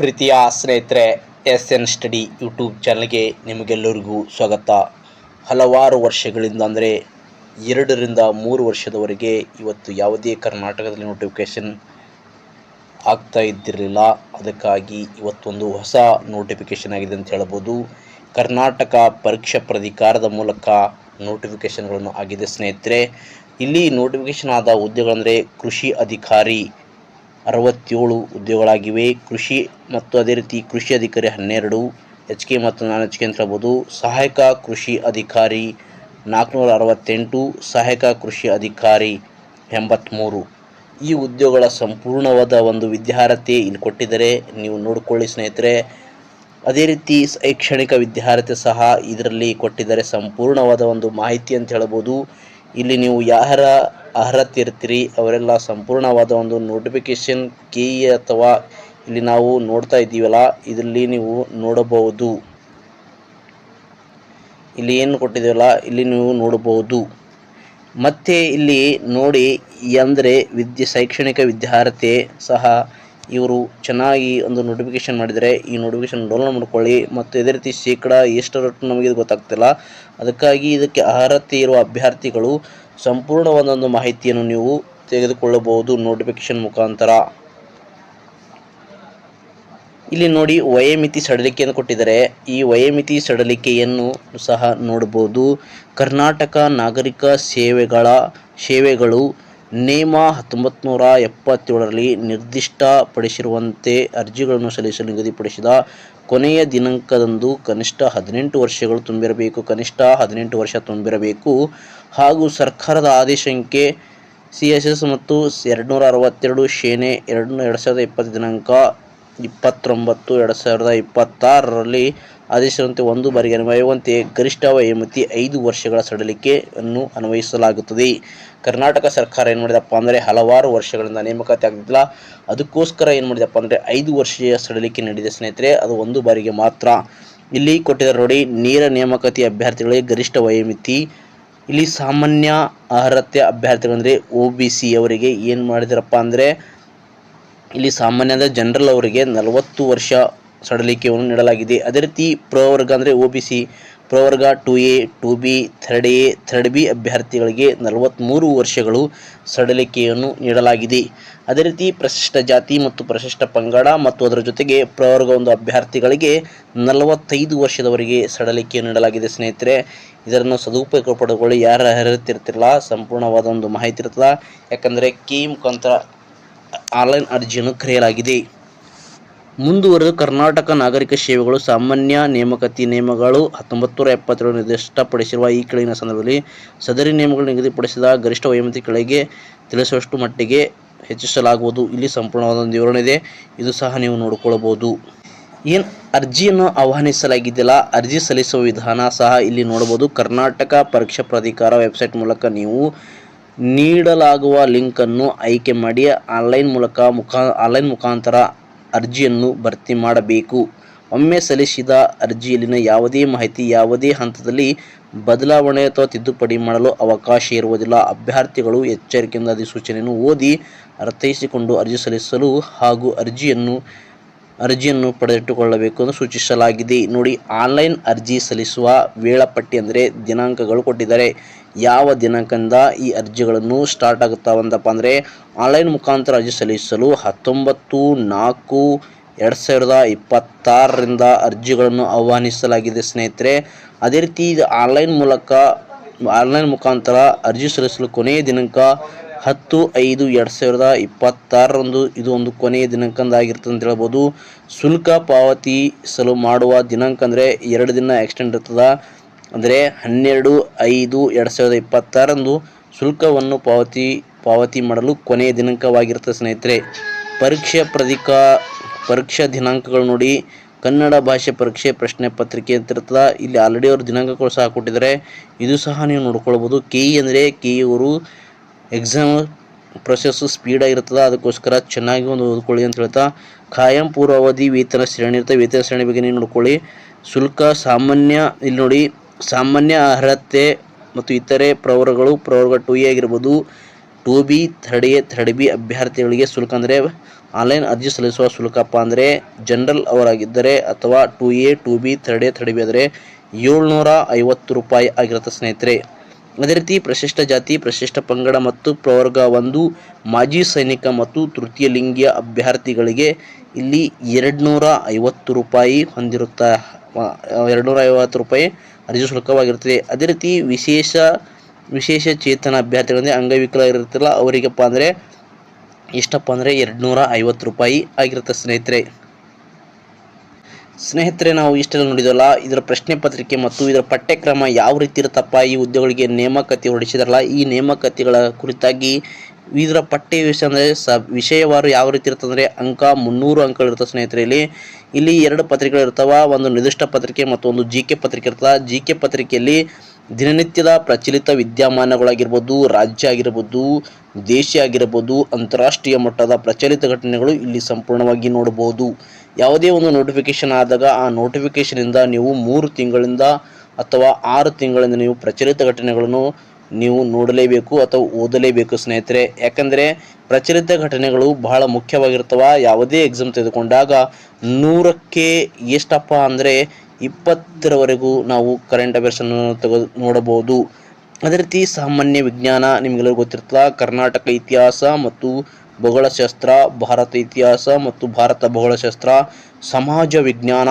ಪ್ರೀತಿಯ ಸ್ನೇಹಿತರೆ, SN study YouTube ಚಾನಲ್ಗೆ ನಿಮಗೆಲ್ಲರಿಗೂ ಸ್ವಾಗತ. ಹಲವಾರು ವರ್ಷಗಳಿಂದ ಅಂದರೆ 2 ರಿಂದ 3 ವರ್ಷದವರೆಗೆ ಇವತ್ತು ಯಾವುದೇ ಕರ್ನಾಟಕದಲ್ಲಿ ನೋಟಿಫಿಕೇಷನ್ ಆಗ್ತಾ ಇದ್ದಿರಲಿಲ್ಲ. ಅದಕ್ಕಾಗಿ ಇವತ್ತೊಂದು ಹೊಸ ನೋಟಿಫಿಕೇಷನ್ ಆಗಿದೆ ಅಂತ ಹೇಳ್ಬೋದು. ಕರ್ನಾಟಕ ಪರೀಕ್ಷಾ ಪ್ರಾಧಿಕಾರದ ಮೂಲಕ ನೋಟಿಫಿಕೇಷನ್ಗಳನ್ನು ಆಗಿದೆ ಸ್ನೇಹಿತರೆ. ಇಲ್ಲಿ ನೋಟಿಫಿಕೇಷನ್ ಆದ ಹುದ್ದೆಗಳಂದರೆ ಕೃಷಿ ಅಧಿಕಾರಿ 67 ಹುದ್ದೆಗಳಾಗಿವೆ. ಕೃಷಿ ಮತ್ತು ಅದೇ ರೀತಿ ಕೃಷಿ ಅಧಿಕಾರಿ 12 HK ಮತ್ತು ನಾನ್ HK ಅಂತ ಹೇಳ್ಬೋದು. ಸಹಾಯಕ ಕೃಷಿ ಅಧಿಕಾರಿ 468, ಸಹಾಯಕ ಕೃಷಿ ಅಧಿಕಾರಿ 83. ಈ ಹುದ್ದೆಗಳ ಸಂಪೂರ್ಣವಾದ ಒಂದು ವಿದ್ಯಾರ್ಹತೆ ಇಲ್ಲಿ ಕೊಟ್ಟಿದ್ದಾರೆ, ನೀವು ನೋಡಿಕೊಳ್ಳಿ ಸ್ನೇಹಿತರೆ. ಅದೇ ರೀತಿ ಶೈಕ್ಷಣಿಕ ವಿದ್ಯಾರ್ಹತೆ ಸಹ ಇದರಲ್ಲಿ ಕೊಟ್ಟಿದ್ದಾರೆ, ಸಂಪೂರ್ಣವಾದ ಒಂದು ಮಾಹಿತಿ ಅಂತ ಹೇಳ್ಬೋದು. ಇಲ್ಲಿ ನೀವು ಯಾರ ಅರ್ಹತೆ ಇರ್ತೀರಿ ಅವರೆಲ್ಲ ಸಂಪೂರ್ಣವಾದ ಒಂದು ನೋಟಿಫಿಕೇಷನ್ KE ಅಥವಾ ಇಲ್ಲಿ ನಾವು ನೋಡ್ತಾ ಇದ್ದೀವಲ್ಲ, ಇದರಲ್ಲಿ ನೀವು ನೋಡಬಹುದು. ಇಲ್ಲಿ ಏನು ಕೊಟ್ಟಿದ್ದೀವಲ್ಲ ಇಲ್ಲಿ ನೀವು ನೋಡಬಹುದು. ಮತ್ತು ಇಲ್ಲಿ ನೋಡಿ ಅಂದರೆ ಶೈಕ್ಷಣಿಕ ವಿದ್ಯಾರ್ಹತೆ ಸಹ ಇವರು ಚೆನ್ನಾಗಿ ಒಂದು ನೋಟಿಫಿಕೇಷನ್ ಮಾಡಿದರೆ ಈ ನೋಟಿಫಿಕೇಷನ್ ಡೌನ್ಲೋಡ್ ಮಾಡ್ಕೊಳ್ಳಿ. ಮತ್ತು ಇದೇ ರೀತಿ ಶೇಕಡ ಎಷ್ಟರಷ್ಟು ನಮಗೆ ಇದು ಗೊತ್ತಾಗ್ತಿಲ್ಲ, ಅದಕ್ಕಾಗಿ ಇದಕ್ಕೆ ಅರ್ಹತೆ ಇರುವ ಅಭ್ಯರ್ಥಿಗಳು ಸಂಪೂರ್ಣವಾದ ಒಂದು ಮಾಹಿತಿಯನ್ನು ನೀವು ತೆಗೆದುಕೊಳ್ಳಬಹುದು ನೋಟಿಫಿಕೇಷನ್ ಮುಖಾಂತರ. ಇಲ್ಲಿ ನೋಡಿ ವಯೋಮಿತಿ ಸಡಿಲಿಕೆಯನ್ನು ಕೊಟ್ಟಿದ್ದಾರೆ. ಈ ವಯೋಮಿತಿ ಸಡಿಲಿಕೆಯನ್ನು ಸಹ ನೋಡಬಹುದು. ಕರ್ನಾಟಕ ನಾಗರಿಕ ಸೇವೆಗಳು ನೇಮ 1977ರಲ್ಲಿ ನಿರ್ದಿಷ್ಟಪಡಿಸಿರುವಂತೆ ಅರ್ಜಿಗಳನ್ನು ಸಲ್ಲಿಸಲು ನಿಗದಿಪಡಿಸಿದ ಕೊನೆಯ ದಿನಾಂಕದಂದು ಕನಿಷ್ಠ 18 ವರ್ಷಗಳು ತುಂಬಿರಬೇಕು. ಕನಿಷ್ಠ 18 ವರ್ಷ ತುಂಬಿರಬೇಕು. ಹಾಗೂ ಸರ್ಕಾರದ ಆದೇಶ ಸಂಖ್ಯೆ CSS ಮತ್ತು 262 ಶೇನೆ 2020 ದಿನಾಂಕ 29/2026ರಲ್ಲಿ ಆದೇಶದಂತೆ ಒಂದು ಬಾರಿಗೆ ಅನ್ವಯವಾಗುವಂತೆ ಗರಿಷ್ಠ ವಯೋಮಿತಿ 5 ವರ್ಷಗಳ ಸಡಿಲಿಕೆಯನ್ನು ಅನ್ವಯಿಸಲಾಗುತ್ತದೆ. ಕರ್ನಾಟಕ ಸರ್ಕಾರ ಏನು ಮಾಡಿದಪ್ಪ ಅಂದರೆ ಹಲವಾರು ವರ್ಷಗಳಿಂದ ನೇಮಕಾತಿ ಆಗ್ತಿಲ್ಲ, ಅದಕ್ಕೋಸ್ಕರ ಏನು ಮಾಡಿದಪ್ಪ ಅಂದರೆ 5 ವರ್ಷದ ಸಡಿಲಿಕೆ ನೀಡಿದೆ ಸ್ನೇಹಿತರೆ, ಅದು ಒಂದು ಬಾರಿಗೆ ಮಾತ್ರ. ಇಲ್ಲಿ ಕೊಟ್ಟಿದ್ದಾರೆ ನೋಡಿ, ನೇರ ನೇಮಕಾತಿ ಅಭ್ಯರ್ಥಿಗಳಿಗೆ ಗರಿಷ್ಠ ವಯೋಮಿತಿ. ಇಲ್ಲಿ ಸಾಮಾನ್ಯ ಅರ್ಹತೆ ಅಭ್ಯರ್ಥಿಗಳಂದರೆ OBC ಅವರಿಗೆ ಏನು ಮಾಡಿದಾರಪ್ಪ ಅಂದರೆ ಇಲ್ಲಿ ಸಾಮಾನ್ಯದ ಜನರಲ್ ಅವರಿಗೆ 40 ವರ್ಷ ಸಡಿಲಿಕೆಯನ್ನು ನೀಡಲಾಗಿದೆ. ಅದೇ ರೀತಿ ಪ್ರವರ್ಗ ಅಂದರೆ OBC ಪ್ರವರ್ಗ 2A 2B 3A 3B ಅಭ್ಯರ್ಥಿಗಳಿಗೆ 43 ವರ್ಷಗಳು ಸಡಿಲಿಕೆಯನ್ನು ನೀಡಲಾಗಿದೆ. ಅದೇ ರೀತಿ ಪರಿಶಿಷ್ಟ ಜಾತಿ ಮತ್ತು ಪರಿಶಿಷ್ಟ ಪಂಗಡ ಮತ್ತು ಅದರ ಜೊತೆಗೆ ಪ್ರವರ್ಗ ಒಂದು ಅಭ್ಯರ್ಥಿಗಳಿಗೆ 45 ವರ್ಷದವರೆಗೆ ಸಡಿಲಿಕೆಯನ್ನು ನೀಡಲಾಗಿದೆ ಸ್ನೇಹಿತರೆ. ಇದನ್ನು ಸದುಪಯೋಗ ಪಡೆದುಕೊಳ್ಳಿ. ಯಾರ ಅರ್ಹತೆ ಇರ್ತಿರಲ್ಲ ಸಂಪೂರ್ಣವಾದ ಒಂದು ಮಾಹಿತಿ ಇರ್ತದೆ, ಯಾಕಂದರೆ KE ಮುಖಾಂತರ ಆನ್ಲೈನ್ ಅರ್ಜಿಯನ್ನು ಕರೆಯಲಾಗಿದೆ. ಮುಂದುವರೆದು ಕರ್ನಾಟಕ ನಾಗರಿಕ ಸೇವೆಗಳು ಸಾಮಾನ್ಯ ನೇಮಕಾತಿ ನಿಯಮಗಳು 1977 ನಿರ್ದಿಷ್ಟಪಡಿಸಿರುವ ಈ ಕೆಳಗಿನ ಸಂದರ್ಭದಲ್ಲಿ ಸದರಿ ನಿಯಮಗಳು ನಿಗದಿಪಡಿಸಿದ ಗರಿಷ್ಠ ವಯೋಮಿತಿ ಕೆಳಗೆ ತಿಳಿಸುವಷ್ಟು ಮಟ್ಟಿಗೆ ಹೆಚ್ಚಿಸಲಾಗುವುದು. ಇಲ್ಲಿ ಸಂಪೂರ್ಣವಾದ ಒಂದು ವಿವರಣೆ ಇದೆ, ಇದು ಸಹ ನೀವು ನೋಡಿಕೊಳ್ಳಬಹುದು. ಏನು ಅರ್ಜಿಯನ್ನು ಆಹ್ವಾನಿಸಲಾಗಿದೆಯಲ್ಲ, ಅರ್ಜಿ ಸಲ್ಲಿಸುವ ವಿಧಾನ ಸಹ ಇಲ್ಲಿ ನೋಡಬಹುದು. ಕರ್ನಾಟಕ ಪರೀಕ್ಷಾ ಪ್ರಾಧಿಕಾರ ವೆಬ್ಸೈಟ್ ಮೂಲಕ ನೀವು ನೀಡಲಾಗುವ ಲಿಂಕನ್ನು ಆಯ್ಕೆ ಮಾಡಿ ಆನ್ಲೈನ್ ಮುಖಾಂತರ ಅರ್ಜಿಯನ್ನು ಭರ್ತಿ ಮಾಡಬೇಕು. ಒಮ್ಮೆ ಸಲ್ಲಿಸಿದ ಅರ್ಜಿಯಲ್ಲಿನ ಯಾವುದೇ ಮಾಹಿತಿ ಯಾವುದೇ ಹಂತದಲ್ಲಿ ಬದಲಾವಣೆ ಅಥವಾ ತಿದ್ದುಪಡಿ ಮಾಡಲು ಅವಕಾಶ ಇರುವುದಿಲ್ಲ. ಅಭ್ಯರ್ಥಿಗಳು ಎಚ್ಚರಿಕೆಯಿಂದ ಅಧಿಸೂಚನೆಯನ್ನು ಓದಿ ಅರ್ಥೈಸಿಕೊಂಡು ಅರ್ಜಿ ಸಲ್ಲಿಸಲು ಹಾಗೂ ಅರ್ಜಿಯನ್ನು ಪಡೆದಿಟ್ಟುಕೊಳ್ಳಬೇಕು ಎಂದು ಸೂಚಿಸಲಾಗಿದೆ. ನೋಡಿ, ಆನ್ಲೈನ್ ಅರ್ಜಿ ಸಲ್ಲಿಸುವ ವೇಳಾಪಟ್ಟಿ ಅಂದರೆ ದಿನಾಂಕಗಳು ಕೊಟ್ಟಿದ್ದಾರೆ. ಯಾವ ದಿನಾಂಕದಿಂದ ಈ ಅರ್ಜಿಗಳನ್ನು ಸ್ಟಾರ್ಟ್ ಆಗುತ್ತಾವಂತಪ್ಪ ಅಂದರೆ ಆನ್ಲೈನ್ ಮುಖಾಂತರ ಅರ್ಜಿ ಸಲ್ಲಿಸಲು 19/4/2026ರಿಂದ ಅರ್ಜಿಗಳನ್ನು ಆಹ್ವಾನಿಸಲಾಗಿದೆ ಸ್ನೇಹಿತರೆ. ಅದೇ ರೀತಿ ಇದು ಆನ್ಲೈನ್ ಮುಖಾಂತರ ಅರ್ಜಿ ಸಲ್ಲಿಸಲು ಕೊನೆಯ ದಿನಾಂಕ 10/5/2026ರಂದು ಇದು ಒಂದು ಕೊನೆಯ ದಿನಾಂಕದಾಗಿರ್ತದೆ ಅಂತ ಹೇಳ್ಬೋದು. ಶುಲ್ಕ ಪಾವತಿಸಲು ಮಾಡುವ ದಿನಾಂಕ ಅಂದರೆ 2 ದಿನ ಎಕ್ಸ್ಟೆಂಡ್ ಇರ್ತದೆ, ಅಂದರೆ 12/5/2026ರಂದು ಶುಲ್ಕವನ್ನು ಪಾವತಿ ಮಾಡಲು ಕೊನೆಯ ದಿನಾಂಕವಾಗಿರ್ತದೆ ಸ್ನೇಹಿತರೆ. ಪರೀಕ್ಷಾ ದಿನಾಂಕಗಳು ನೋಡಿ, ಕನ್ನಡ ಭಾಷೆ ಪರೀಕ್ಷೆ ಪ್ರಶ್ನೆ ಪತ್ರಿಕೆ ಅಂತ ಇರ್ತದೆ. ಇಲ್ಲಿ ಆಲ್ರೆಡಿ ಅವರು ದಿನಾಂಕಗಳು ಸಹ ಕೊಟ್ಟಿದ್ದಾರೆ, ಇದು ಸಹ ನೀವು ನೋಡ್ಕೊಳ್ಬೋದು. KE ಅಂದರೆ KE ಅವರು ಎಕ್ಸಾಮ್ ಪ್ರೊಸೆಸ್ಸು ಸ್ಪೀಡಾಗಿರ್ತದೆ, ಅದಕ್ಕೋಸ್ಕರ ಚೆನ್ನಾಗಿ ಒಂದು ಓದ್ಕೊಳ್ಳಿ ಅಂತ ಹೇಳ್ತಾ. ಖಾಯಂ ಪೂರ್ವಾವಧಿ ವೇತನ ಶ್ರೇಣಿ ಇರ್ತದೆ, ವೇತನ ಶ್ರೇಣಿ ಬಗ್ಗೆ ನೀವು ನೋಡ್ಕೊಳ್ಳಿ. ಶುಲ್ಕ ಸಾಮಾನ್ಯ, ಇಲ್ಲಿ ನೋಡಿ ಸಾಮಾನ್ಯ ಅರ್ಹತೆ ಮತ್ತು ಇತರೆ ಪ್ರವರ್ಗ 2A ಆಗಿರ್ಬೋದು, 2B 3A 3B ಅಭ್ಯರ್ಥಿಗಳಿಗೆ ಶುಲ್ಕ ಅಂದರೆ ಆನ್ಲೈನ್ ಅರ್ಜಿ ಸಲ್ಲಿಸುವ ಶುಲ್ಕಪ್ಪ ಅಂದರೆ ಜನರಲ್ ಅವರಾಗಿದ್ದರೆ ಅಥವಾ 2A 2B third A third B ಆದರೆ 750 ರೂಪಾಯಿ ಆಗಿರುತ್ತೆ ಸ್ನೇಹಿತರೆ. ಅದೇ ರೀತಿ ಪರಿಶಿಷ್ಟ ಜಾತಿ, ಪರಿಶಿಷ್ಟ ಪಂಗಡ ಮತ್ತು ಪ್ರವರ್ಗ 1, ಮಾಜಿ ಸೈನಿಕ ಮತ್ತು ತೃತೀಯ ಲಿಂಗಿಯ ಅಭ್ಯರ್ಥಿಗಳಿಗೆ ಇಲ್ಲಿ 250 ರೂಪಾಯಿ ಹೊಂದಿರುತ್ತಾ 250 ರೂಪಾಯಿ ಅರ್ಜಿ ಶುಲ್ಕವಾಗಿರುತ್ತದೆ. ಅದೇ ರೀತಿ ವಿಶೇಷ ಚೇತನ ಅಭ್ಯರ್ಥಿಗಳಂದರೆ ಅಂಗವಿಕಲ ಇರುತ್ತಲ್ಲ ಅವರಿಗಪ್ಪ ಅಂದರೆ ಎಷ್ಟಪ್ಪ ಅಂದರೆ 250 ರೂಪಾಯಿ ಆಗಿರುತ್ತೆ ಸ್ನೇಹಿತರೆ. ನಾವು ಇಷ್ಟೆಲ್ಲ ನೋಡಿದಲ್ಲ, ಇದರ ಪ್ರಶ್ನೆ ಪತ್ರಿಕೆ ಮತ್ತು ಇದರ ಪಠ್ಯಕ್ರಮ ಯಾವ ರೀತಿ ಇರುತ್ತಪ್ಪ, ಈ ಹುದ್ದೆಗಳಿಗೆ ನೇಮಕಾತಿ ಹೊರಡಿಸಿದಾರಲ್ಲ ಈ ನೇಮಕಾತಿಗಳ ಕುರಿತಾಗಿ ಇದರ ಪಠ್ಯ ವಿಷಯ ಅಂದರೆ ವಿಷಯವಾರು ಯಾವ ರೀತಿ ಇರ್ತಂದರೆ ಅಂಕ 300 ಅಂಕಗಳು ಇರ್ತವೆ ಸ್ನೇಹಿತರೆ. ಇಲ್ಲಿ 2 ಪತ್ರಿಕೆಗಳು ಇರ್ತಾವ, ಒಂದು ನಿರ್ದಿಷ್ಟ ಪತ್ರಿಕೆ ಮತ್ತು ಒಂದು GK ಪತ್ರಿಕೆ ಇರ್ತದೆ. GK ಪತ್ರಿಕೆಯಲ್ಲಿ ದಿನನಿತ್ಯದ ಪ್ರಚಲಿತ ವಿದ್ಯಮಾನಗಳಾಗಿರ್ಬೋದು, ರಾಜ್ಯ ಆಗಿರ್ಬೋದು, ದೇಶ ಆಗಿರ್ಬೋದು, ಅಂತಾರಾಷ್ಟ್ರೀಯ ಮಟ್ಟದ ಪ್ರಚಲಿತ ಘಟನೆಗಳು ಇಲ್ಲಿ ಸಂಪೂರ್ಣವಾಗಿ ನೋಡಬಹುದು. ಯಾವುದೇ ಒಂದು ನೋಟಿಫಿಕೇಶನ್ ಆದಾಗ ಆ ನೋಟಿಫಿಕೇಶನಿಂದ ನೀವು 3 ತಿಂಗಳಿಂದ ಅಥವಾ 6 ತಿಂಗಳಿಂದ ನೀವು ಪ್ರಚಲಿತ ಘಟನೆಗಳನ್ನು ನೀವು ನೋಡಲೇಬೇಕು ಅಥವಾ ಓದಲೇಬೇಕು ಸ್ನೇಹಿತರೆ. ಯಾಕಂದರೆ ಪ್ರಚಲಿತ ಘಟನೆಗಳು ಬಹಳ ಮುಖ್ಯವಾಗಿರ್ತವೆ. ಯಾವುದೇ ಎಕ್ಸಾಮ್ ತೆಗೆದುಕೊಂಡಾಗ 100ಕ್ಕೆ ಎಷ್ಟಪ್ಪ ಅಂದರೆ 20ರವರೆಗೂ ನಾವು ಕರೆಂಟ್ ಅಫೇರ್ಸನ್ನು ನೋಡಬಹುದು. ಅದೇ ರೀತಿ ಸಾಮಾನ್ಯ ವಿಜ್ಞಾನ ನಿಮಗೆಲ್ಲರೂ ಗೊತ್ತಿರ್ತದೆ, ಕರ್ನಾಟಕ ಇತಿಹಾಸ ಮತ್ತು ಭೂಗೋಳಶಾಸ್ತ್ರ, ಭಾರತ ಇತಿಹಾಸ ಮತ್ತು ಭಾರತ ಭೂಗೋಳಶಾಸ್ತ್ರ, ಸಮಾಜ ವಿಜ್ಞಾನ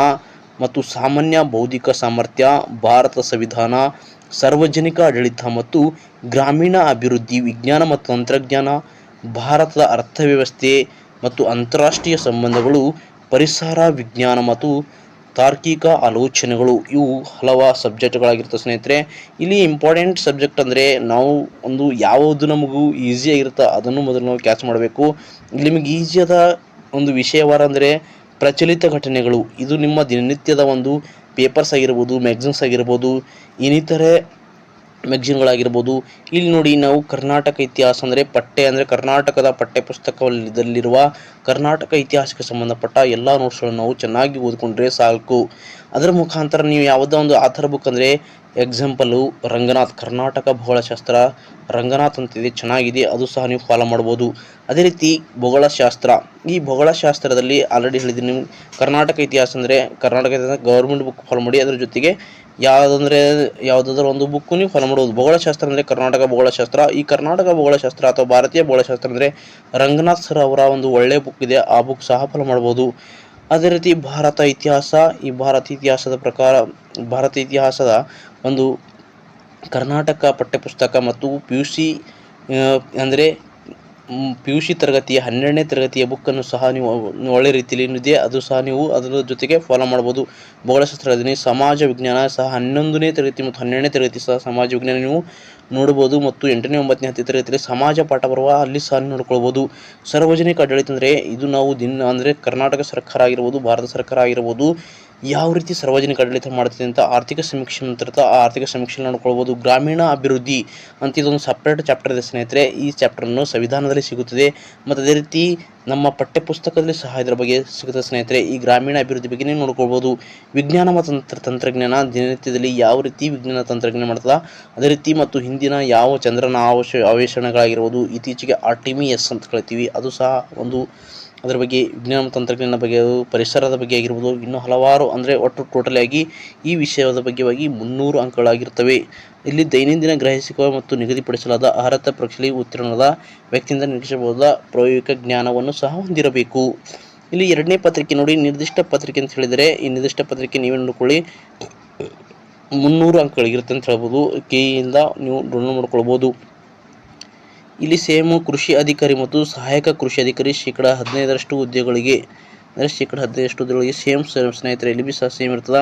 ಮತ್ತು ಸಾಮಾನ್ಯ ಬೌದ್ಧಿಕ ಸಾಮರ್ಥ್ಯ, ಭಾರತ ಸಂವಿಧಾನ, ಸಾರ್ವಜನಿಕ ಆಡಳಿತ ಮತ್ತು ಗ್ರಾಮೀಣ ಅಭಿವೃದ್ಧಿ, ವಿಜ್ಞಾನ ಮತ್ತು ತಂತ್ರಜ್ಞಾನ, ಭಾರತದ ಅರ್ಥವ್ಯವಸ್ಥೆ ಮತ್ತು ಅಂತಾರಾಷ್ಟ್ರೀಯ ಸಂಬಂಧಗಳು, ಪರಿಸರ ವಿಜ್ಞಾನ ಮತ್ತು ತಾರ್ಕಿಕ ಆಲೋಚನೆಗಳು, ಇವು ಹಲವಾರು ಸಬ್ಜೆಕ್ಟ್ಗಳಾಗಿರ್ತವೆ ಸ್ನೇಹಿತರೆ. ಇಲ್ಲಿ ಇಂಪಾರ್ಟೆಂಟ್ ಸಬ್ಜೆಕ್ಟ್ ಅಂದರೆ ನಾವು ಯಾವುದು ನಮಗೂ ಈಸಿಯಾಗಿರುತ್ತೆ ಅದನ್ನು ಮೊದಲು ನಾವು ಕ್ಯಾಚ್ ಮಾಡಬೇಕು. ಇಲ್ಲಿ ನಿಮಗೆ ಈಸಿಯಾದ ಒಂದು ವಿಷಯವಾರ ಅಂದರೆ ಪ್ರಚಲಿತ ಘಟನೆಗಳು. ಇದು ನಿಮ್ಮ ದಿನನಿತ್ಯದ ಒಂದು ಪೇಪರ್ಸ್ ಆಗಿರ್ಬೋದು, ಮ್ಯಾಗ್ಝಿನ್ಸ್ ಆಗಿರ್ಬೋದು, ಇನ್ನಿತರೆ ಮ್ಯಾಗ್ಝಿನ್ಗಳಾಗಿರ್ಬೋದು. ಇಲ್ಲಿ ನೋಡಿ, ನಾವು ಕರ್ನಾಟಕ ಇತಿಹಾಸ ಅಂದರೆ ಕರ್ನಾಟಕದ ಪಠ್ಯಪುಸ್ತಕದಲ್ಲಿರುವ ಕರ್ನಾಟಕ ಇತಿಹಾಸಕ್ಕೆ ಸಂಬಂಧಪಟ್ಟ ಎಲ್ಲ ನೋಟ್ಸ್ಗಳನ್ನು ನಾವು ಚೆನ್ನಾಗಿ ಓದಿಕೊಂಡ್ರೆ ಸಾಕು. ಅದರ ಮುಖಾಂತರ ನೀವು ಯಾವುದೋ ಒಂದು ಆಥರ್ ಬುಕ್ ಅಂದರೆ ಎಕ್ಸಾಂಪಲು ರಂಗನಾಥ್, ಕರ್ನಾಟಕ ಭೂಗೋಳಶಾಸ್ತ್ರ ರಂಗನಾಥ್ ಅಂತಿದೆ, ಚೆನ್ನಾಗಿದೆ, ಅದು ಸಹ ನೀವು ಫಾಲೋ ಮಾಡ್ಬೋದು. ಅದೇ ರೀತಿ ಭೂಗೋಳಶಾಸ್ತ್ರ, ಈ ಭೂಗೋಳಶಾಸ್ತ್ರದಲ್ಲಿ ಆಲ್ರೆಡಿ ಹೇಳಿದ್ದೀನಿ ನೀವು. ಕರ್ನಾಟಕ ಇತಿಹಾಸ ಅಂದರೆ ಗೌರ್ಮೆಂಟ್ ಬುಕ್ ಫಾಲೋ ಮಾಡಿ, ಅದರ ಜೊತೆಗೆ ಯಾವುದಾದ್ರೂ ಒಂದು ಬುಕ್ಕು ನೀವು ಫಾಲೋ ಮಾಡ್ಬೋದು. ಭೂಗೋಳಶಾಸ್ತ್ರ ಅಂದರೆ ಕರ್ನಾಟಕ ಭೂಗೋಳಶಾಸ್ತ್ರ. ಈ ಕರ್ನಾಟಕ ಭೂಗೋಳಶಾಸ್ತ್ರ ಅಥವಾ ಭಾರತೀಯ ಭೂಗೋಳಶಾಸ್ತ್ರ ಅಂದರೆ ರಂಗನಾಥ್ ಸರ್ ಅವರ ಒಂದು ಒಳ್ಳೆಯ ಬುಕ್ ಇದೆ, ಆ ಬುಕ್ ಸಹ ಫಾಲೋ ಮಾಡ್ಬೋದು. ಅದೇ ರೀತಿ ಭಾರತ ಇತಿಹಾಸ, ಈ ಭಾರತ ಇತಿಹಾಸದ ಒಂದು ಕರ್ನಾಟಕ ಪಠ್ಯಪುಸ್ತಕ ಮತ್ತು PUC ತರಗತಿಯ 12ನೇ ತರಗತಿಯ ಬುಕ್ಕನ್ನು ಸಹ ನೀವು ಒಳ್ಳೆ ರೀತಿಯಲ್ಲಿ ಇದೆ, ಅದು ಸಹ ನೀವು ಅದರ ಜೊತೆಗೆ ಫಾಲೋ ಮಾಡ್ಬೋದು. ಭೂಗೋಳಶಾಸ್ತ್ರದಲ್ಲಿ ಸಮಾಜ ವಿಜ್ಞಾನ ಸಹ 11ನೇ ತರಗತಿ ಮತ್ತು 12ನೇ ತರಗತಿ ಸಹ ಸಮಾಜ ವಿಜ್ಞಾನ ನೀವು ನೋಡ್ಬೋದು. ಮತ್ತು 8ನೇ 9ನೇ 10ನೇ ತರಗತಿಯಲ್ಲಿ ಸಮಾಜ ಪಾಠ ಬರುವ ಅಲ್ಲಿ ಸಹ ನೋಡ್ಕೊಳ್ಬೋದು. ಸಾರ್ವಜನಿಕ ಆಡಳಿತ ಅಂದರೆ ಇದು ನಾವು ಕರ್ನಾಟಕ ಸರ್ಕಾರ ಆಗಿರ್ಬೋದು, ಭಾರತ ಸರ್ಕಾರ ಆಗಿರ್ಬೋದು, ಯಾವ ರೀತಿ ಸಾರ್ವಜನಿಕ ಆಡಳಿತ ಮಾಡ್ತಿದೆ ಅಂತ ಆರ್ಥಿಕ ಸಮೀಕ್ಷೆ ಅಂತ ಆ ಆರ್ಥಿಕ ಸಮೀಕ್ಷೆ ನೋಡ್ಕೊಳ್ಬೋದು. ಗ್ರಾಮೀಣ ಅಭಿವೃದ್ಧಿ ಅಂತ ಇದೊಂದು ಸಪ್ರೇಟ್ ಚಾಪ್ಟರ್ ಇದೆ ಸ್ನೇಹಿತರೆ. ಈ ಚಾಪ್ಟರ್ನು ಸಂವಿಧಾನದಲ್ಲಿ ಸಿಗುತ್ತದೆ ಮತ್ತು ಅದೇ ರೀತಿ ನಮ್ಮ ಪಠ್ಯಪುಸ್ತಕದಲ್ಲಿ ಸಹ ಇದರ ಬಗ್ಗೆ ಸಿಗುತ್ತದೆ ಸ್ನೇಹಿತರೆ. ಈ ಗ್ರಾಮೀಣ ಅಭಿವೃದ್ಧಿ ಬಗ್ಗೆ ನೀವು ನೋಡ್ಕೊಳ್ಬೋದು. ವಿಜ್ಞಾನ ಮತ್ತು ತಂತ್ರಜ್ಞಾನ, ದಿನನಿತ್ಯದಲ್ಲಿ ಯಾವ ರೀತಿ ವಿಜ್ಞಾನ ತಂತ್ರಜ್ಞಾನ ಮಾಡ್ತದ, ಅದೇ ರೀತಿ ಮತ್ತು ಹಿಂದಿನ ಯಾವ ಚಂದ್ರನ ಅನ್ವೇಷಣೆಗಳಾಗಿರ್ಬೋದು, ಇತ್ತೀಚೆಗೆ ಆರ್ಟಿಮಿಎಸ್ ಅಂತ ಕರಿತೀವಿ, ಅದು ಸಹ ಅದರ ಬಗ್ಗೆ ವಿಜ್ಞಾನ ಮತ್ತು ತಂತ್ರಜ್ಞಾನ ಬಗ್ಗೆ, ಪರಿಸರದ ಬಗ್ಗೆ ಆಗಿರ್ಬೋದು, ಇನ್ನೂ ಹಲವಾರು ಅಂದರೆ ಒಟ್ಟು ಟೋಟಲ್ ಆಗಿ ಈ ವಿಷಯದ ಬಗ್ಗೆವಾಗಿ 300 ಅಂಕಗಳಾಗಿರ್ತವೆ. ಇಲ್ಲಿ ದೈನಂದಿನ ಗ್ರಹಿಸುವ ಮತ್ತು ನಿಗದಿಪಡಿಸಲಾದ ಅರ್ಹತಾ ಪರೀಕ್ಷೆಯಲ್ಲಿ ಉತ್ತೀರ್ಣರಾದ ವ್ಯಕ್ತಿಯಿಂದ ನಿರೀಕ್ಷಿಸಬಹುದಾದ ಪ್ರಾಯೋಗಿಕ ಜ್ಞಾನವನ್ನು ಸಹ ಹೊಂದಿರಬೇಕು. ಇಲ್ಲಿ 2ನೇ ಪತ್ರಿಕೆ ನೋಡಿ, ನಿರ್ದಿಷ್ಟ ಪತ್ರಿಕೆ ಅಂತ ಹೇಳಿದರೆ ಈ ನಿರ್ದಿಷ್ಟ ಪತ್ರಿಕೆ ನೀವೇ ನೋಡ್ಕೊಳ್ಳಿ 300 ಅಂಕಗಳಿರುತ್ತೆ ಅಂತ ಹೇಳ್ಬೋದು. ಕೆಯಿಂದ ನೀವು ಡೌನ್ಲೋಡ್ ಮಾಡ್ಕೊಳ್ಬೋದು. ಇಲ್ಲಿ ಸೇಮ್ ಕೃಷಿ ಅಧಿಕಾರಿ ಮತ್ತು ಸಹಾಯಕ ಕೃಷಿ ಅಧಿಕಾರಿ ಶೇಕಡಾ 15ರಷ್ಟು ಹುದ್ದೆಗಳಿಗೆ ಸೇಮ್ ಸ್ನೇಹಿತರೆ ಇಲ್ಲಿ ಸಹ ಸೇಮ್ ಇರ್ತದೆ.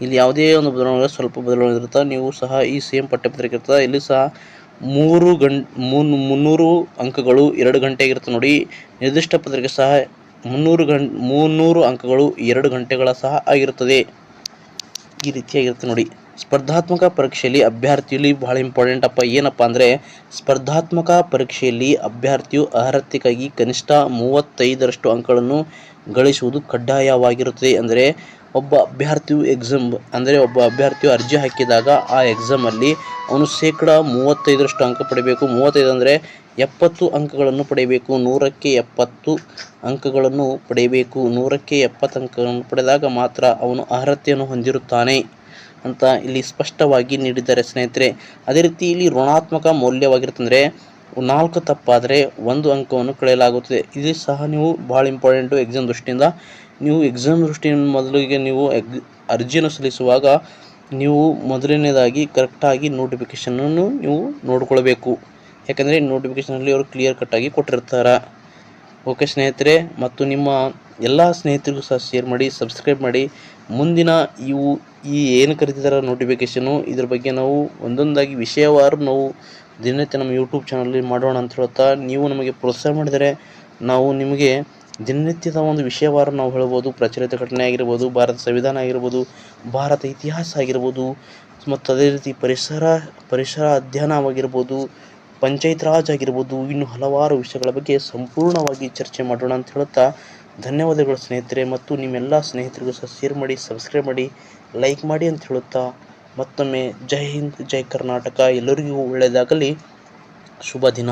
ಇಲ್ಲಿ ಯಾವುದೇ ಒಂದು ಬದಲಾವಣೆ ಸ್ವಲ್ಪ ಬದಲಾವಣೆ ಇರುತ್ತೆ. ನೀವು ಸಹ ಈ ಸೇಮ್ ಪಠ್ಯಪತ್ರಿಕೆ ಇರ್ತದೆ. ಇಲ್ಲಿ ಸಹ 300 ಅಂಕಗಳು 2 ಗಂಟೆಗಿರುತ್ತೆ ನೋಡಿ. ನಿರ್ದಿಷ್ಟ ಪತ್ರಿಕೆ ಸಹ 300 ಅಂಕಗಳು 2 ಗಂಟೆಗಳ ಸಹ ಆಗಿರುತ್ತದೆ. ಈ ರೀತಿಯಾಗಿರುತ್ತೆ ನೋಡಿ. ಸ್ಪರ್ಧಾತ್ಮಕ ಪರೀಕ್ಷೆಯಲ್ಲಿ ಅಭ್ಯರ್ಥಿಯಲ್ಲಿ ಬಹಳ ಇಂಪಾರ್ಟೆಂಟ್ ಏನಪ್ಪ ಅಂದರೆ ಸ್ಪರ್ಧಾತ್ಮಕ ಪರೀಕ್ಷೆಯಲ್ಲಿ ಅಭ್ಯರ್ಥಿಯು ಅರ್ಹತೆಗಾಗಿ ಕನಿಷ್ಠ 35ರಷ್ಟು ಅಂಕಗಳನ್ನು ಗಳಿಸುವುದು ಕಡ್ಡಾಯವಾಗಿರುತ್ತದೆ. ಅಂದರೆ ಒಬ್ಬ ಅಭ್ಯರ್ಥಿಯು ಅರ್ಜಿ ಹಾಕಿದಾಗ ಆ ಎಕ್ಸಾಮಲ್ಲಿ ಅವನು ಶೇಕಡಾ 35ರಷ್ಟು ಅಂಕ ಪಡಿಬೇಕು. 35 ಅಂದರೆ 70 ಅಂಕಗಳನ್ನು ಪಡೆಯಬೇಕು. 100ಕ್ಕೆ 70 ಅಂಕಗಳನ್ನು ಪಡೆಯಬೇಕು. 100ಕ್ಕೆ 70 ಅಂಕಗಳನ್ನು ಪಡೆದಾಗ ಮಾತ್ರ ಅವನು ಅರ್ಹತೆಯನ್ನು ಹೊಂದಿರುತ್ತಾನೆ ಅಂತ ಇಲ್ಲಿ ಸ್ಪಷ್ಟವಾಗಿ ನೀಡಿದ್ದಾರೆ ಸ್ನೇಹಿತರೆ. ಅದೇ ರೀತಿ ಇಲ್ಲಿ ಋಣಾತ್ಮಕ ಮೌಲ್ಯವಾಗಿರುತ್ತಂದರೆ 4 ತಪ್ಪಾದರೆ 1 ಅಂಕವನ್ನು ಕಳೆಯಲಾಗುತ್ತದೆ. ಇದು ಸಹ ನೀವು ಭಾಳ ಇಂಪಾರ್ಟೆಂಟು ಎಕ್ಸಾಮ್ ದೃಷ್ಟಿಯಿಂದ. ನೀವು ಎಕ್ಸಾಮ್ ದೃಷ್ಟಿಯಿಂದ ಮೊದಲಿಗೆ ನೀವು ಅರ್ಜಿಯನ್ನು ಸಲ್ಲಿಸುವಾಗ ನೀವು ಮೊದಲನೇದಾಗಿ ಕರೆಕ್ಟಾಗಿ ನೋಟಿಫಿಕೇಷನನ್ನು ನೀವು ನೋಡ್ಕೊಳ್ಬೇಕು. ಯಾಕಂದರೆ ನೋಟಿಫಿಕೇಷನಲ್ಲಿ ಅವರು ಕ್ಲಿಯರ್ ಕಟ್ಟಾಗಿ ಕೊಟ್ಟಿರ್ತಾರೆ. ಓಕೆ ಸ್ನೇಹಿತರೆ, ಮತ್ತು ನಿಮ್ಮ ಎಲ್ಲ ಸ್ನೇಹಿತರಿಗೂ ಸಹ ಶೇರ್ ಮಾಡಿ, ಸಬ್ಸ್ಕ್ರೈಬ್ ಮಾಡಿ. ಮುಂದಿನ ಈ ಏನು ಕರೀತಿದ್ದಾರೆ ನೋಟಿಫಿಕೇಷನು, ಇದ್ರ ಬಗ್ಗೆ ನಾವು ಒಂದೊಂದಾಗಿ ವಿಷಯವಾರು ನಾವು ದಿನನಿತ್ಯ ನಮ್ಮ ಯೂಟ್ಯೂಬ್ ಚಾನಲಲ್ಲಿ ಮಾಡೋಣ ಅಂತ ಹೇಳ್ತಾ, ನೀವು ನಮಗೆ ಪ್ರೋತ್ಸಾಹ ಮಾಡಿದರೆ ನಾವು ನಿಮಗೆ ದಿನನಿತ್ಯದ ಒಂದು ವಿಷಯವಾರು ನಾವು ಹೇಳ್ಬೋದು. ಪ್ರಚಲಿತ ಘಟನೆ ಆಗಿರ್ಬೋದು, ಭಾರತ ಸಂವಿಧಾನ ಆಗಿರ್ಬೋದು, ಭಾರತ ಇತಿಹಾಸ ಆಗಿರ್ಬೋದು, ಮತ್ತು ಅದೇ ರೀತಿ ಪರಿಸರ ಅಧ್ಯಯನವಾಗಿರ್ಬೋದು, ಪಂಚಾಯತ್ ರಾಜ್ ಆಗಿರ್ಬೋದು, ಇನ್ನು ಹಲವಾರು ವಿಷಯಗಳ ಬಗ್ಗೆ ಸಂಪೂರ್ಣವಾಗಿ ಚರ್ಚೆ ಮಾಡೋಣ ಅಂತ ಹೇಳುತ್ತಾ, ಧನ್ಯವಾದಗಳು ಸ್ನೇಹಿತರೆ. ಮತ್ತು ನಿಮ್ಮೆಲ್ಲ ಸ್ನೇಹಿತರಿಗೂ ಸಹ ಶೇರ್ ಮಾಡಿ, ಸಬ್ಸ್ಕ್ರೈಬ್ ಮಾಡಿ, ಲೈಕ್ ಮಾಡಿ ಅಂತ ಹೇಳುತ್ತಾ ಮತ್ತೊಮ್ಮೆ ಜೈ ಹಿಂದ್, ಜೈ ಕರ್ನಾಟಕ. ಎಲ್ಲರಿಗೂ ಒಳ್ಳೆಯದಾಗಲಿ. ಶುಭ ದಿನ.